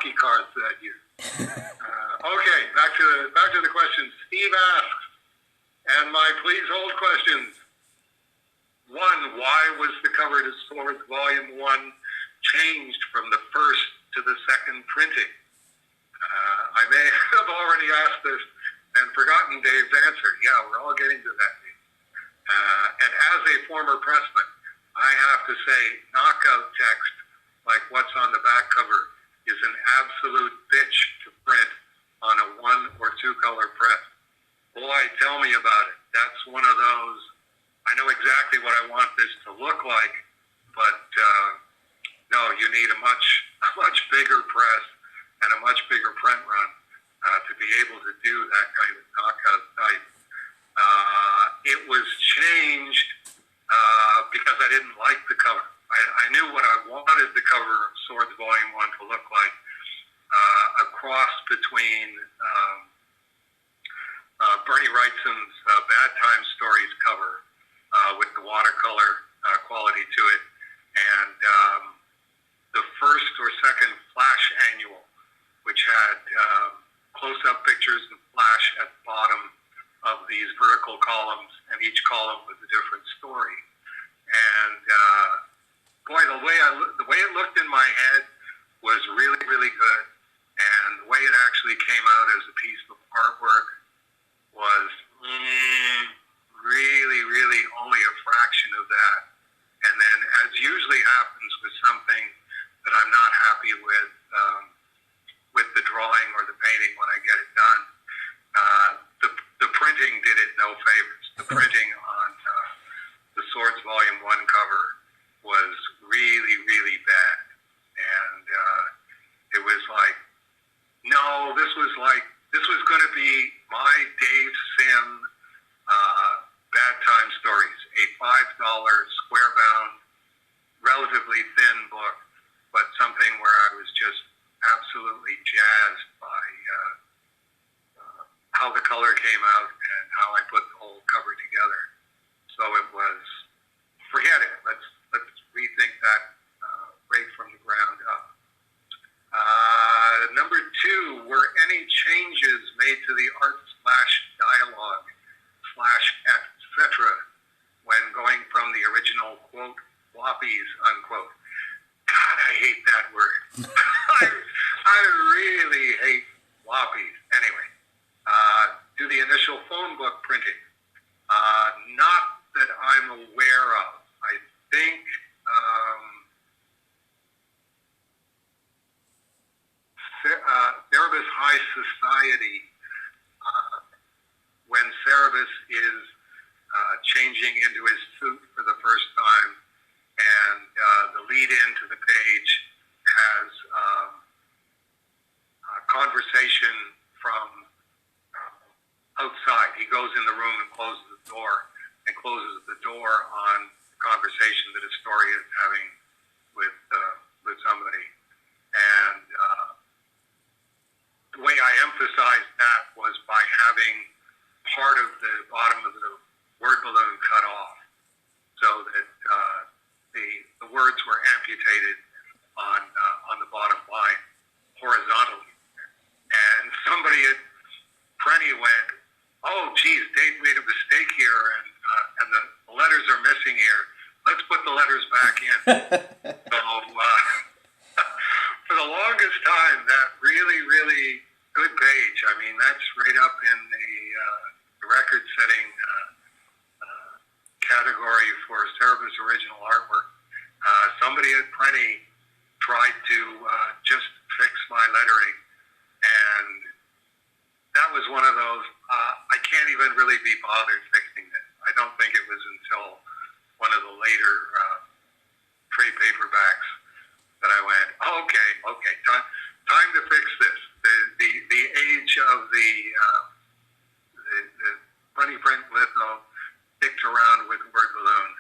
hockey cards that year. Okay, back to the questions. Steve asks, and my please hold questions. 1, why was the cover to Swords Volume 1 changed from the first to the second printing? I may have already asked this and forgotten Dave's answer. Yeah, we're all getting to that. And as a former pressman, I have to say knockout text like what's on the back cover is an absolute bitch to print on a 1 or 2 color press. Boy, tell me about it. That's one of those, I know exactly what I want this to look like, but no, you need a much bigger press and a much bigger print run to be able to do that kind of knockout type. It was changed because I didn't like the cover. I knew what I wanted the cover of Swords Volume 1 to look like, a cross between Bernie Wrightson's Bad Time Stories cover with the watercolor quality to it, and the first or second Flash annual, which had close-up pictures of Flash at the bottom of these vertical columns, and each column was a different story. And boy, the way it looked in my head was really, really good. And the way it actually came out as a piece of artwork was really, really only a fraction of that. And then, as usually happens with something that I'm not happy with the drawing or the painting when I get it done, the printing did it no favors. The printing on the Swords Volume 1 cover was really, really bad. And it was like, no, this was going to be my Dave Sim Bad Time Stories, a $5 square-bound, relatively thin book, but something where I was just absolutely jazzed by how the color came out and how I put the whole cover together. So it was, forget it. Let's rethink that right from the ground up. Number 2, were any changes made to the art/dialogue /etc. when going from the original quote floppies unquote? God, I hate that word. I really hate floppies. Anyway, do the initial phone book printing. Not that I'm aware of. I think Cerebus High Society, when Cerebus is changing into his suit for the first time, and the lead into the page has a conversation from outside. He goes in the room and closes the door on the conversation that Astoria is having with somebody. And the way I emphasized that was by having part of the bottom of the word balloon cut off, so that the words were amputated on the bottom line horizontally. And somebody at Prenny went, "Oh, geez, Dave made a mistake here, and the letters are missing here. Let's put the letters back in." So for the longest time, that really, really good page. I mean, that's right up in the record-setting category for Cerebus original artwork. Somebody at Prenny tried to just fix my lettering, and that was one of those, I can't even really be bothered fixing it. I don't think it was until one of the later trade paperbacks that I went, okay, time to fix this. The age of the funny print litho sticked around with word balloon,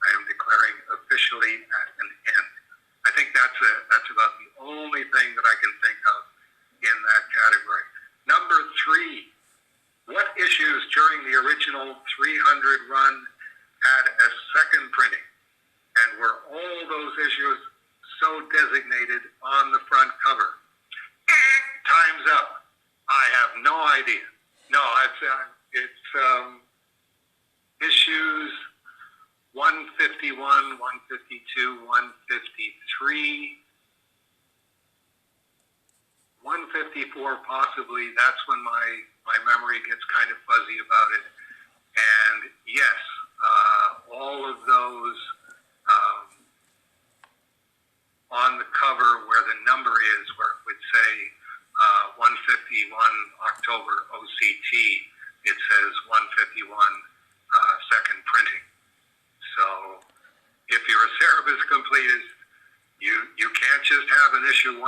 I am declaring officially at an end. I think that's about the only thing that I can think of in that category. Number 3, what issues during the original 300 run had a second printing? And were all those issues so designated on the front cover? 152, 153, 154 possibly. That's when my memory gets kind of fuzzy about it. And yes, all of those on the cover where the number is, where it would say 151 October OCT, it says 151 second printing. So if you're a Cerebus completist, you can't just have an issue 151.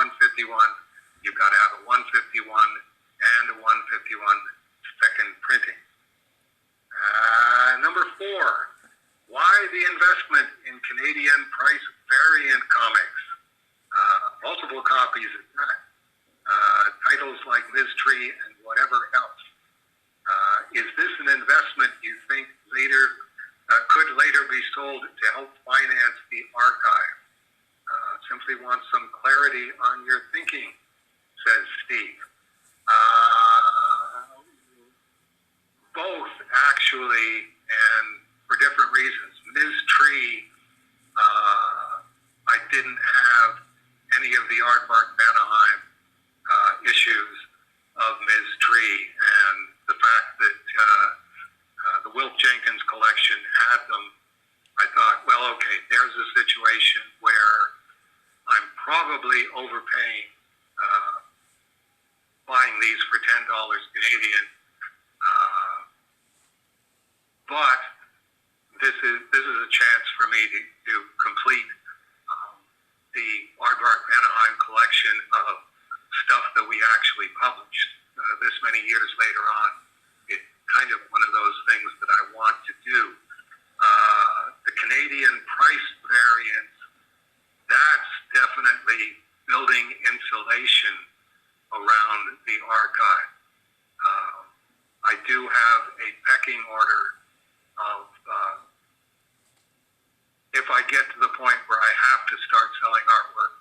You've got to have a 151 and a 151 second printing. Number 4, why the investment in Canadian price variant comics? Multiple copies of that. Titles like Mystery and whatever else. Is this an investment you think could later be sold to help finance the archive? Simply want some clarity on your thinking, says Steve. Both, actually, and for different reasons. Ms. Tree, I didn't have any of the Aardvark Vanaheim issues of Ms. Tree, and the fact that the Wilf Jenkins collection had them, I thought, well, okay, there's a situation where I'm probably overpaying buying these for $10 Canadian, but this is a chance for me to complete the Aardvark Vanaheim collection of stuff that we actually published this many years later on. It's kind of one of those things that I want to do. The Canadian price variance, that's definitely building insulation around the archive. I do have a pecking order of if I get to the point where I have to start selling artwork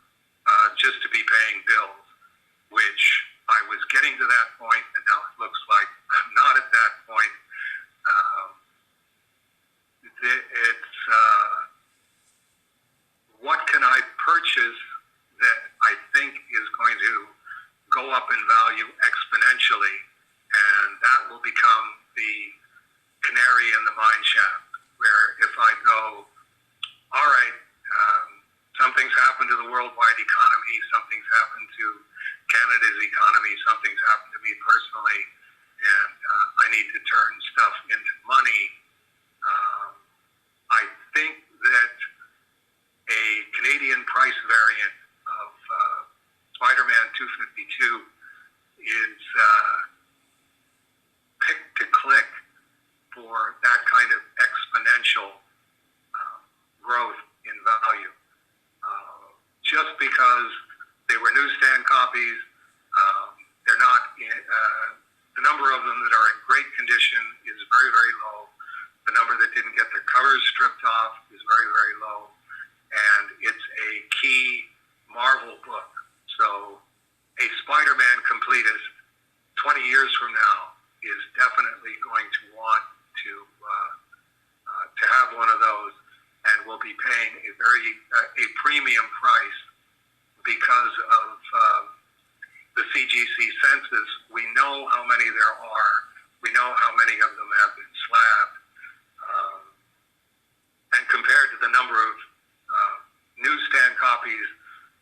just to be paying bills, which I was getting to that point, and now it looks like I'm not at that point. It's what can I purchase that I think is going to go up in value exponentially, and that will become the canary in the mine shaft, where if I go, all right, something's happened to the worldwide economy, something's happened to Canada's economy, something's happened to me personally, and I need to turn stuff into money. I think that a Canadian price variant of Spider-Man 252 is pick to click for that kind of exponential growth in value. Just because they were newsstand copies, they're not, the number of them that are in great condition is very, very low. The number that didn't get their covers stripped off is very, very low. And it's a key Marvel book. So a Spider-Man completist 20 years from now is definitely going to want to have one of those, and will be paying a premium price because of the CGC census. We know how many there are. We know how many of them have been slabbed. And compared to the number of newsstand copies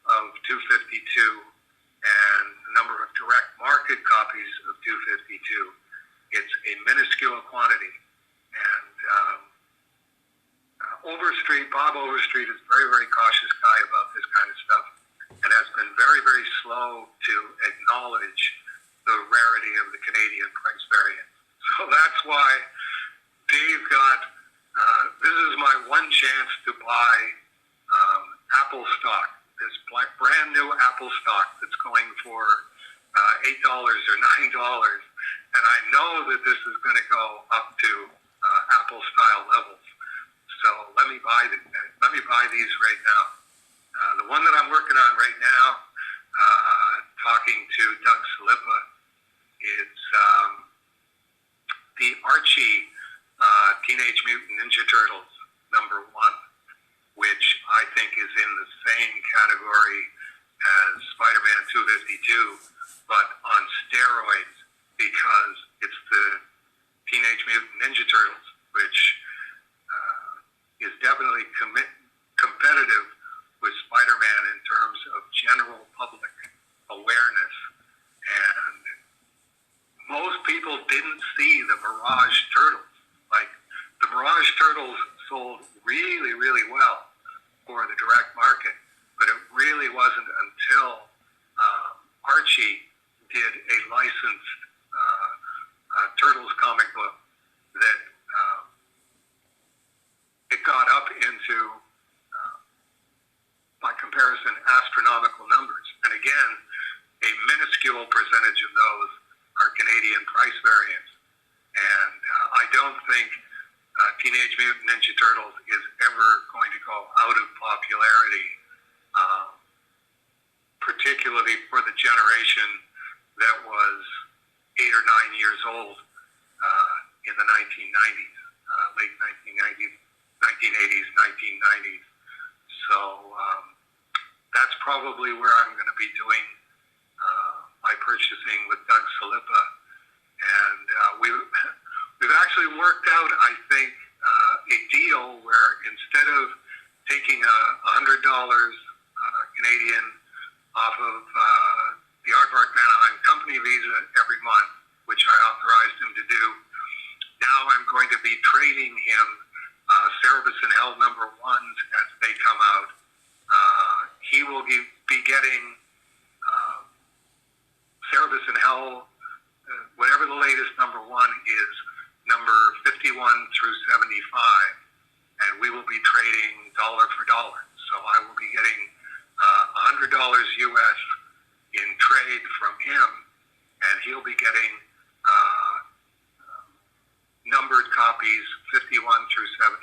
of 252 and the number of direct market copies of 252, it's a minuscule quantity. And Bob Overstreet is a very, very cautious guy about this kind of stuff, and has been very, very slow to acknowledge the rarity of the Canadian price variant. So that's why Dave got, this is my one chance to buy Apple stock, this brand new Apple stock that's going for $8 or $9, and I know that this is going to go up to Apple style levels. So let me buy these right now. The one that I'm working on right now, talking to Doug Salippa, is the Archie Teenage Mutant Ninja Turtles #1, which I didn't see the Mirage turtles. Like, the Mirage turtles sold really, really well for the direct market, but it really wasn't until Archie did a licensed Turtles comic book that it got up into, by comparison, astronomical numbers. And again, a minuscule percentage of those are Canadian price variants. And I don't think Teenage Mutant Ninja Turtles is ever going to go out of popularity, particularly for the generation that was 8 or 9 years old in the 1990s, late 1990s, 1980s, 1990s. So that's probably where I'm going to be doing my purchasing with Doug Salippa. And we've actually worked out, I think, a deal where instead of taking $100 Canadian off of the Aardvark Anaheim company visa every month, which I authorized him to do, now I'm going to be trading him Cerebus in Hell #1s as they come out. He will be getting Cerebus in Hell, whatever the latest #1 is, number 51 through 75, and we will be trading dollar for dollar. So I will be getting $100 US in trade from him, and he'll be getting numbered copies 51 through 75,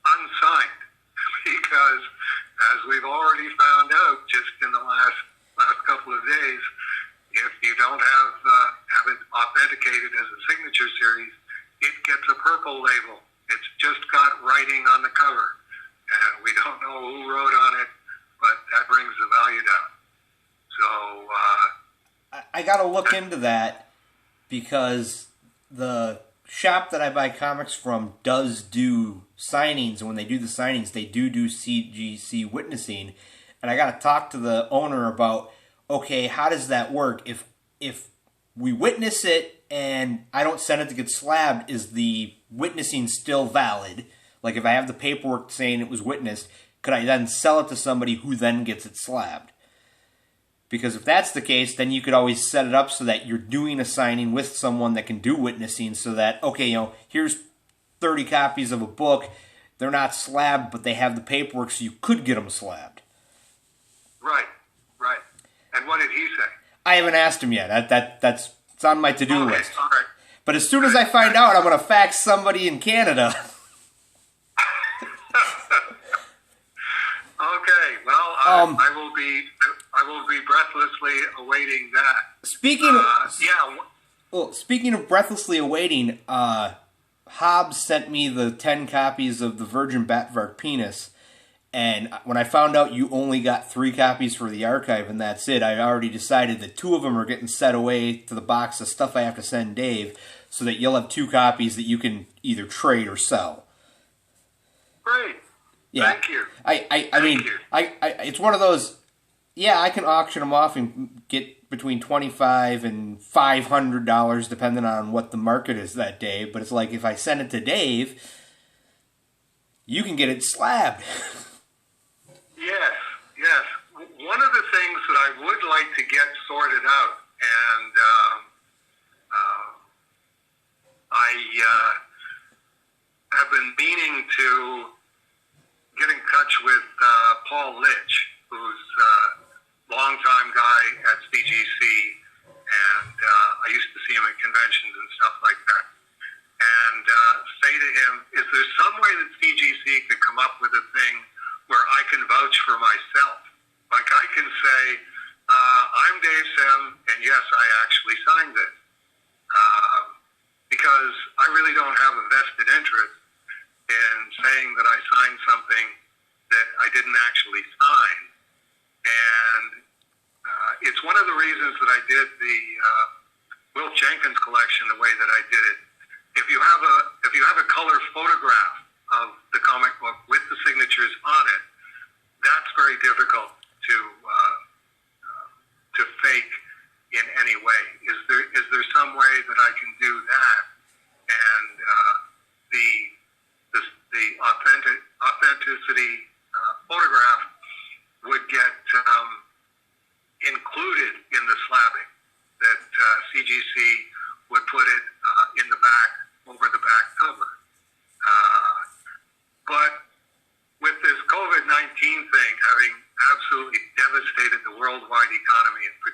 unsigned, because as we've already found out just in the last couple of days, if you don't have it authenticated as a signature series, it gets a purple label. It's just got writing on the cover, and we don't know who wrote on it, but that brings the value down. So I got to look into that, because the shop that I buy comics from does do signings, and when they do the signings, they do CGC witnessing, and I got to talk to the owner about, okay, how does that work? If we witness it and I don't send it to get slabbed, is the witnessing still valid? Like, if I have the paperwork saying it was witnessed, could I then sell it to somebody who then gets it slabbed? Because if that's the case, then you could always set it up so that you're doing a signing with someone that can do witnessing, so that, okay, here's 30 copies of a book. They're not slabbed, but they have the paperwork, so you could get them slabbed. Right. And what did he say? I haven't asked him yet. That's it's on my to-do list. All right. But as soon as I find out, I'm going to fax somebody in Canada. Okay. Well, I will be breathlessly awaiting that. Speaking of breathlessly awaiting, Hobbs sent me the 10 copies of the Virgin Batvark Penis, and when I found out you only got 3 copies for the archive and that's it, I already decided that 2 of them are getting set away to the box of stuff I have to send Dave, so that you'll have 2 copies that you can either trade or sell. Great. Yeah. Thank you. I mean, it's one of those. Yeah, I can auction them off and get between $25 and $500, depending on what the market is that day. But it's like, if I send it to Dave, you can get it slabbed. Yes. One of the things that I would like to get sorted out, and I have been meaning to get in touch with Paul Litch, who's a longtime guy at CGC, and I used to see him at conventions and stuff like that, and say to him, is there some way that CGC could come up with a thing where I can vouch for myself? Like, I can say, I'm Dave Sim, and yes, I actually signed it. Because I really don't have a vested interest in saying that I signed something that I didn't actually sign. And it's one of the reasons that I did the Will Jenkins collection the way that I did it. If you have a color photograph of the comic book with the signatures on it, that's very difficult to fake in any way. Is there some way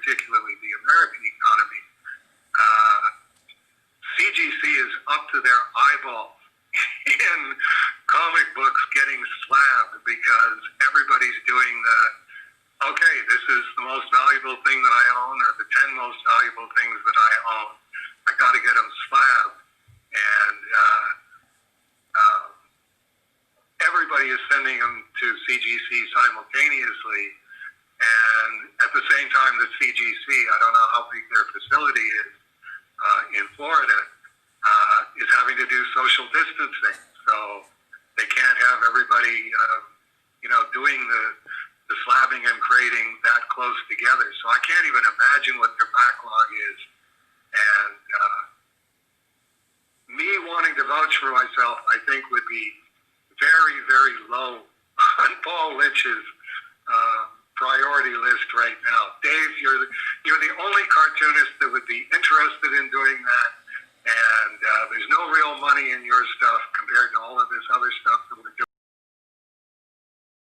particularly the American economy, CGC is up to their eyeballs in comic books getting slabbed because everybody's doing okay, this is the most valuable thing that I own, or the 10 most valuable things that I own. I got to get them slabbed. And everybody is sending them to CGC simultaneously. And at the same time that CGC, I don't know how big their facility is in Florida, is having to do social distancing. So they can't have everybody, doing the slabbing and crating that close together. So I can't even imagine what their backlog is. And me wanting to vouch for myself, I think would be very, very low on Paul Lynch's priority list right now. Dave, you're the only cartoonist that would be interested in doing that, and there's no real money in your stuff compared to all of this other stuff